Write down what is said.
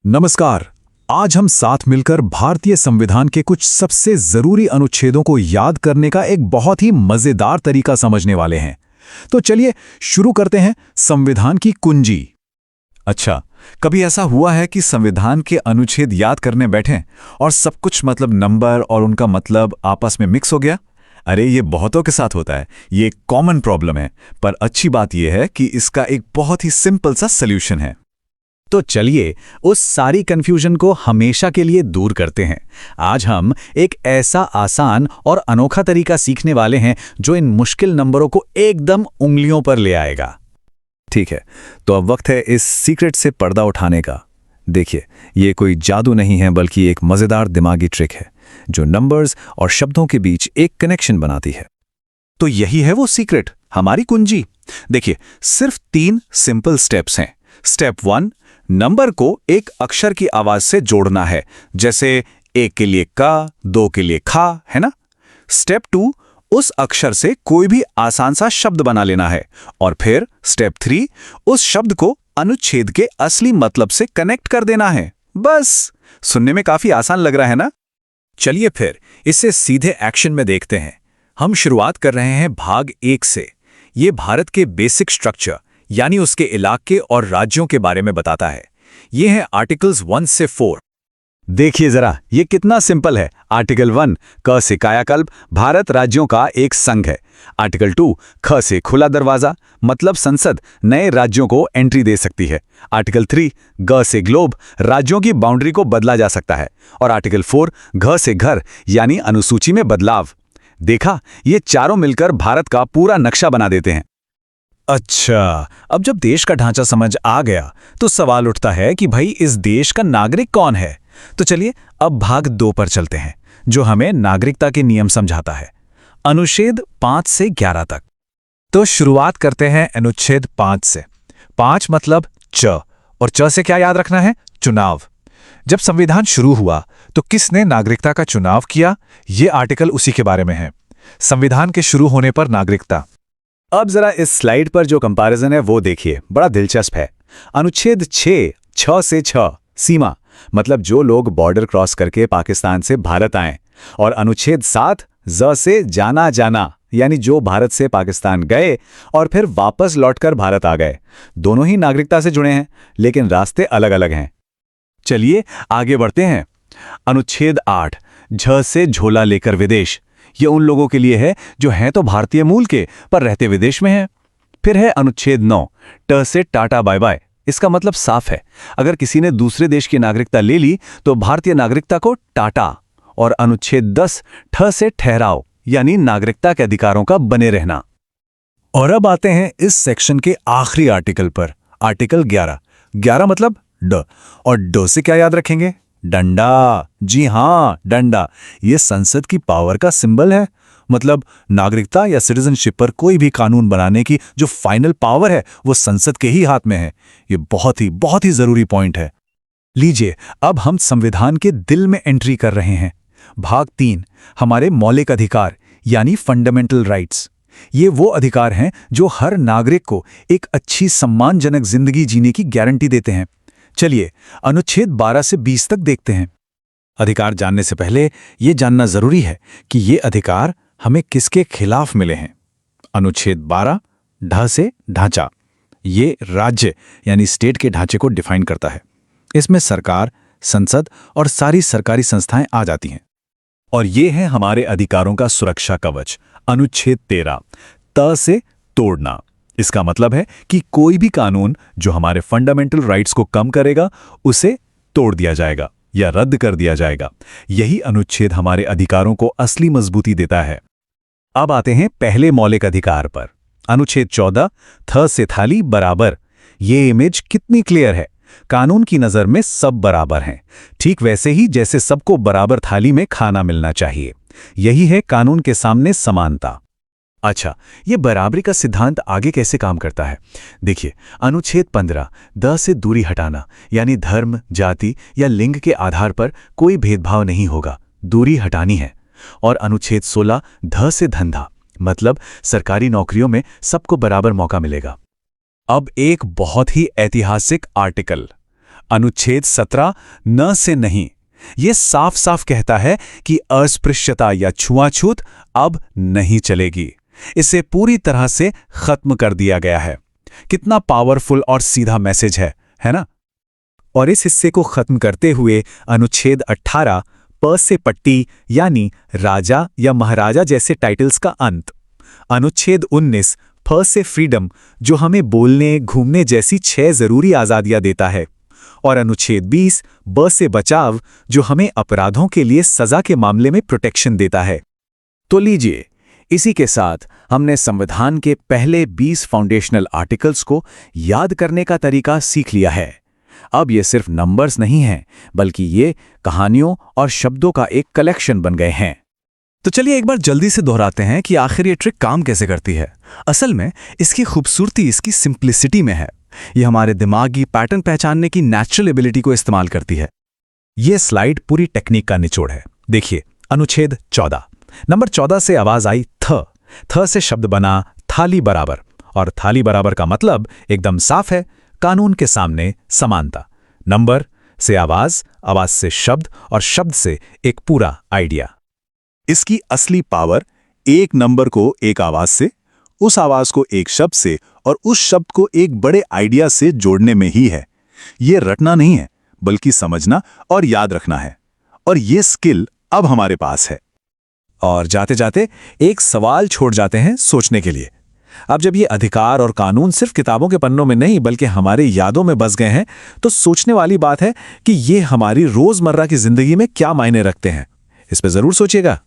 नमस्कार। आज हम साथ मिलकर भारतीय संविधान के कुछ सबसे जरूरी अनुच्छेदों को याद करने का एक बहुत ही मजेदार तरीका समझने वाले हैं। तो चलिए शुरू करते हैं संविधान की कुंजी। अच्छा, कभी ऐसा हुआ है कि संविधान के अनुच्छेद याद करने बैठें और सब कुछ मतलब नंबर और उनका मतलब आपस में मिक्स हो गया? अरे ये बहुतों के साथ होता है, ये एक कॉमन प्रॉब्लम है। पर अच्छी बात यह है कि इसका एक बहुत ही सिंपल सा सल्यूशन है। तो चलिए उस सारी कंफ्यूजन को हमेशा के लिए दूर करते हैं। आज हम एक ऐसा आसान और अनोखा तरीका सीखने वाले हैं जो इन मुश्किल नंबरों को एकदम उंगलियों पर ले आएगा। ठीक है, तो अब वक्त है इस सीक्रेट से पर्दा उठाने का। देखिए, ये कोई जादू नहीं है बल्कि एक मजेदार दिमागी ट्रिक है जो नंबर्स और शब्दों के बीच एक कनेक्शन बनाती है। तो यही है वो सीक्रेट, हमारी कुंजी। देखिए, सिर्फ 3 सिंपल स्टेप्स हैं। स्टेप 1, नंबर को एक अक्षर की आवाज से जोड़ना है, जैसे 1 के लिए का, 2 के लिए खा, है ना। स्टेप 2, उस अक्षर से कोई भी आसान सा शब्द बना लेना है। और फिर स्टेप 3, उस शब्द को अनुच्छेद के असली मतलब से कनेक्ट कर देना है। बस, सुनने में काफी आसान लग रहा है ना। चलिए फिर इसे सीधे एक्शन में देखते हैं। हम शुरुआत कर रहे हैं भाग 1 से। ये भारत के बेसिक स्ट्रक्चर यानी उसके इलाके और राज्यों के बारे में बताता है। ये है आर्टिकल्स 1 से 4। देखिए जरा, ये कितना सिंपल है। आर्टिकल 1, क से कायाकल्प, भारत राज्यों का एक संघ है। आर्टिकल 2, ख से खुला दरवाजा, मतलब संसद नए राज्यों को एंट्री दे सकती है। आर्टिकल 3, ग से ग्लोब, राज्यों की बाउंड्री को बदला जा सकता है। और आर्टिकल 4, घ से घर, यानी अनुसूची में बदलाव। देखा, ये चारों मिलकर भारत का पूरा नक्शा बना देते हैं। अच्छा, अब जब देश का ढांचा समझ आ गया तो सवाल उठता है कि भाई इस देश का नागरिक कौन है। तो चलिए अब भाग 2 पर चलते हैं, जो हमें नागरिकता के नियम समझाता है। अनुच्छेद 5 से 11 तक। तो शुरुआत करते हैं अनुच्छेद 5 से। 5 मतलब च, और च से क्या याद रखना है? चुनाव। जब संविधान शुरू हुआ तो किसने नागरिकता का चुनाव किया? ये आर्टिकल उसी के बारे में है। संविधान के शुरू होने पर नागरिकता। अब जरा इस स्लाइड पर जो कंपैरिजन है वो देखिए, बड़ा दिलचस्प है। अनुच्छेद 6, 6 से 6, सीमा, मतलब जो लोग बॉर्डर क्रॉस करके पाकिस्तान से भारत आए। और अनुच्छेद 7, ज से जाना जाना, यानी जो भारत से पाकिस्तान गए और फिर वापस लौटकर भारत आ गए। दोनों ही नागरिकता से जुड़े हैं, लेकिन रास्ते अलग अलग हैं। चलिए आगे बढ़ते हैं। अनुच्छेद 8, झ से झोला लेकर विदेश, ये उन लोगों के लिए है जो हैं तो भारतीय मूल के पर रहते विदेश में हैं। फिर है अनुच्छेद 9, ट से टाटा बाय बाय। इसका मतलब साफ है, अगर किसी ने दूसरे देश की नागरिकता ले ली तो भारतीय नागरिकता को टाटा। और अनुच्छेद 10, ठ से ठहराव, यानी नागरिकता के अधिकारों का बने रहना। और अब आते हैं इस सेक्शन के आखिरी आर्टिकल पर, आर्टिकल 11। 11 मतलब ड, और ड से क्या याद रखेंगे? डंडा। जी हां, डंडा। ये संसद की पावर का सिंबल है। मतलब नागरिकता या सिटीजनशिप पर कोई भी कानून बनाने की जो फाइनल पावर है वो संसद के ही हाथ में है। ये बहुत ही जरूरी पॉइंट है। लीजिए, अब हम संविधान के दिल में एंट्री कर रहे हैं। भाग 3, हमारे मौलिक अधिकार यानी फंडामेंटल राइट्स। ये वो अधिकार हैं जो हर नागरिक को एक अच्छी सम्मानजनक जिंदगी जीने की गारंटी देते हैं। चलिए अनुच्छेद 12 से 20 तक देखते हैं। अधिकार जानने से पहले यह जानना जरूरी है कि ये अधिकार हमें किसके खिलाफ मिले हैं। अनुच्छेद 12, ढ से ढांचा, ये राज्य यानी स्टेट के ढांचे को डिफाइन करता है। इसमें सरकार, संसद और सारी सरकारी संस्थाएं आ जाती हैं। और ये है हमारे अधिकारों का सुरक्षा कवच। अनुच्छेद 13, त से तोड़ना। इसका मतलब है कि कोई भी कानून जो हमारे फंडामेंटल राइट्स को कम करेगा उसे तोड़ दिया जाएगा या रद्द कर दिया जाएगा। यही अनुच्छेद हमारे अधिकारों को असली मजबूती देता है। अब आते हैं पहले मौलिक अधिकार पर। अनुच्छेद 14, थ से थाली बराबर। ये इमेज कितनी क्लियर है। कानून की नजर में सब बराबर हैं, ठीक वैसे ही जैसे सबको बराबर थाली में खाना मिलना चाहिए। यही है कानून के सामने समानता। अच्छा, ये बराबरी का सिद्धांत आगे कैसे काम करता है? देखिए, अनुच्छेद 15, द से दूरी हटाना, यानी धर्म, जाति या लिंग के आधार पर कोई भेदभाव नहीं होगा, दूरी हटानी है। और अनुच्छेद 16, ध से धंधा, मतलब सरकारी नौकरियों में सबको बराबर मौका मिलेगा। अब एक बहुत ही ऐतिहासिक आर्टिकल, अनुच्छेद 17 न से नहीं, ये साफ साफ कहता है कि अस्पृश्यता या छुआछूत अब नहीं चलेगी। इसे पूरी तरह से खत्म कर दिया गया है। कितना पावरफुल और सीधा मैसेज है ना? और इस हिस्से को खत्म करते हुए अनुच्छेद 18 प से पट्टी यानी राजा या महाराजा जैसे टाइटल्स का अंत। अनुच्छेद 19 फ से फ्रीडम, जो हमें बोलने घूमने जैसी 6 जरूरी आज़ादियां देता है। और अनुच्छेद 20 ब से बचाव, जो हमें अपराधों के लिए सजा के मामले में प्रोटेक्शन देता है। तो लीजिए, इसी के साथ हमने संविधान के पहले 20 फाउंडेशनल आर्टिकल्स को याद करने का तरीका सीख लिया है। अब ये सिर्फ नंबर्स नहीं हैं, बल्कि ये कहानियों और शब्दों का एक कलेक्शन बन गए हैं। तो चलिए एक बार जल्दी से दोहराते हैं कि आखिर ये ट्रिक काम कैसे करती है। असल में इसकी खूबसूरती इसकी सिंप्लिसिटी में है। ये हमारे दिमागी पैटर्न पहचानने की नेचुरल एबिलिटी को इस्तेमाल करती है। ये स्लाइड पूरी टेक्निक का निचोड़ है। देखिए, अनुच्छेद 14 नंबर 14 से आवाज आई थ से शब्द बना थाली बराबर, और थाली बराबर का मतलब एकदम साफ है, कानून के सामने समानता। नंबर से आवाज, आवाज से शब्द, और शब्द से एक पूरा आइडिया। इसकी असली पावर एक नंबर को एक आवाज से, उस आवाज को एक शब्द से और उस शब्द को एक बड़े आइडिया से जोड़ने में ही है। ये रटना नहीं है, बल्कि समझना और याद रखना है। और ये स्किल अब हमारे पास है। और जाते जाते एक सवाल छोड़ जाते हैं सोचने के लिए। अब जब ये अधिकार और कानून सिर्फ किताबों के पन्नों में नहीं बल्कि हमारे यादों में बस गए हैं, तो सोचने वाली बात है कि ये हमारी रोजमर्रा की जिंदगी में क्या मायने रखते हैं। इस पे जरूर सोचिएगा।